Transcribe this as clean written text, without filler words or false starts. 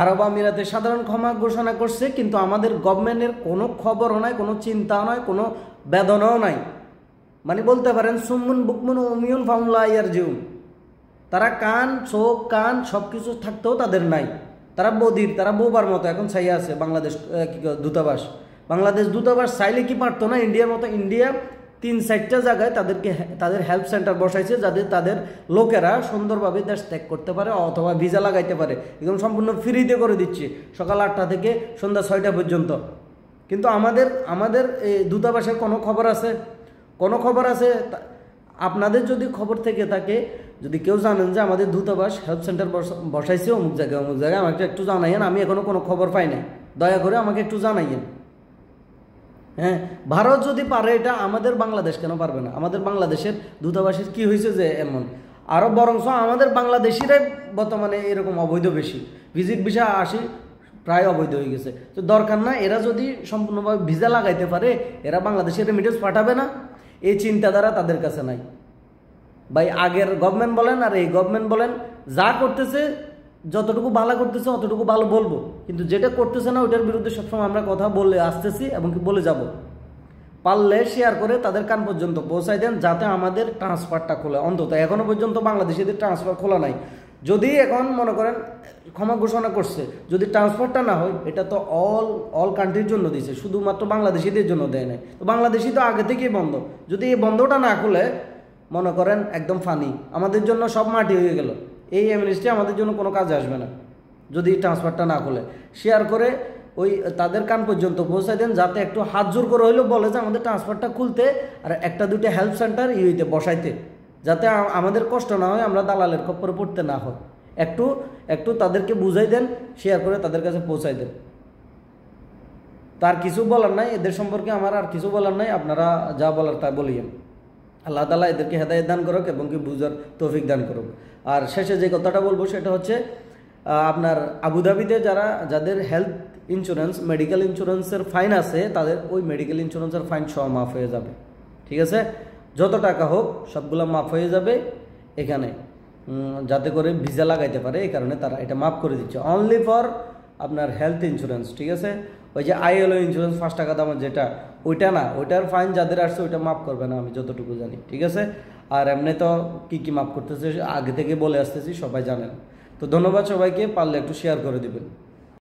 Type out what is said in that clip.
আরব আমিরাতে সাধারণ ক্ষমা ঘোষণা করছে, কিন্তু আমাদের গভর্নমেন্টের কোনো খবরও নাই, কোনো চিন্তাও নাই, কোনো বেদনাও নাই। মানে বলতে পারেন সুমুন বুকমুন উমিউন ফাউলা ইয়ার জিউন, তারা কান চোখ কান সব কিছু থাকতেও তাদের নাই। তারা বদির, তারা বোবার মতো এখন চাইয়া আছে বাংলাদেশ দূতাবাস। বাংলাদেশ দূতাবাস চাইলে কি পারতো না ইন্ডিয়ার মতো? ইন্ডিয়া 3-4টা জায়গায় তাদের হেল্প সেন্টার বসাইছে, যাতে তাদের লোকেরা সুন্দরভাবে দেশ ত্যাগ করতে পারে অথবা ভিসা লাগাইতে পারে। একদম সম্পূর্ণ ফ্রিতে করে দিচ্ছে সকাল 8টা থেকে সন্ধ্যা 6টা পর্যন্ত। কিন্তু আমাদের এই দূতাবাসের কোনো খবর আছে? কোনো খবর আছে? আপনাদের যদি খবর থেকে থাকে, যদি কেউ জানেন যে আমাদের দূতাবাস হেল্প সেন্টার বসাইছে অমুক জায়গায় আমাকে একটু জানাইয়েন। আমি এখনও কোনো খবর পাই নাই, দয়া করে আমাকে একটু জানাইয়েন। হ্যাঁ, ভারত যদি পারে এটা, আমাদের বাংলাদেশ কেন পারবে না? আমাদের বাংলাদেশের দূতাবাসের কি হয়েছে যে এমন? আরও বরঞ্চ আমাদের বাংলাদেশিরাই বর্তমানে এরকম অবৈধ বেশি, ভিজিট ভিসা আসি প্রায় অবৈধ হয়ে গেছে। তো দরকার না, এরা যদি সম্পূর্ণভাবে ভিসা লাগাইতে পারে, এরা বাংলাদেশে রেমিটেন্স পাঠাবে না? এই চিন্তাধারা তাদের কাছে নাই ভাই। আগের গভর্নমেন্ট বলেন আর এই গভর্নমেন্ট বলেন, যা করতেছে যতটুকু ভালো করতেছে অতটুকু ভালো বলবো, কিন্তু যেটা করতেছে না ওইটার বিরুদ্ধে সবসময় আমরা কথা বলে আসতেছি এবং কি বলে যাব। পারলে শেয়ার করে তাদের কান পর্যন্ত পৌঁছাই দেন, যাতে আমাদের ট্রান্সফারটা খোলে। অন্তত এখনও পর্যন্ত বাংলাদেশিদের ট্রান্সফার খোলা নাই। যদি এখন মনে করেন ক্ষমা ঘোষণা করছে, যদি ট্রান্সফারটা না হয়, এটা তো অল কান্ট্রির জন্য দিয়েছে, শুধুমাত্র বাংলাদেশিদের জন্য দেয় নাই। তো বাংলাদেশি তো আগে থেকেই বন্ধ, যদি এই বন্ধটা না খুলে মনে করেন একদম ফানি, আমাদের জন্য সব মাটি হয়ে গেল। এই অ্যামনেস্টি আমাদের জন্য কোনো কাজে আসবে না যদি ট্রান্সফারটা না খুলে। শেয়ার করে ওই তাদের কান পর্যন্ত পৌঁছায় দেন, যাতে একটু হাত জোর করে হইলেও বলে যে আমাদের ট্রান্সফারটা খুলতে আর 1-2টা হেল্প সেন্টার হইতে বসাইতে, যাতে আমাদের কষ্ট না হয়, আমরা দালালের খপ্পরে পড়তে না হয়। একটু তাদেরকে বুঝাই দেন, শেয়ার করে তাদের কাছে পৌঁছাই দেন। তার কিছু বলার নাই এদের সম্পর্কে, আমার আর কিছু বলার নাই। আপনারা যা বলার তা বলিয়েন। আল্লাহ তাআলা এদেরকে হেদায়েত দান করুক এবং কি বুঝার তৌফিক দান করুক। আর শেষে যে কথাটা বলবো সেটা হচ্ছে, আপনার আবুধাবিতে যাদের হেলথ ইন্স্যুরেন্স, মেডিকেল ইন্স্যুরেন্সের ফাইন আছে, তাদের ওই মেডিকেল ইন্স্যুরেন্সের ফাইন সব মাফ হয়ে যাবে। ঠিক আছে, যত টাকা হোক সবগুলো মাফ হয়ে যাবে এখানে, যাতে করে ভিসা লাগাইতে পারে। এই কারণে তারা এটা মাফ করে দিচ্ছে, অনলি ফর আপনার হেলথ ইন্স্যুরেন্স। ঠিক আছে, ওই যে ILO ইন্স্যুরেন্স 5 টাকা দামের যেটা, ওইটা না, ওইটার ফাইন যাদের আসছে ওইটা মাফ করবে না, আমি যতটুকু জানি। ঠিক আছে, আর এমনি তো কী মাফ করতেছে আগে থেকে বলে আসতেছি, সবাই জানেন। তো ধন্যবাদ সবাইকে, পারলে একটু শেয়ার করে দিবেন।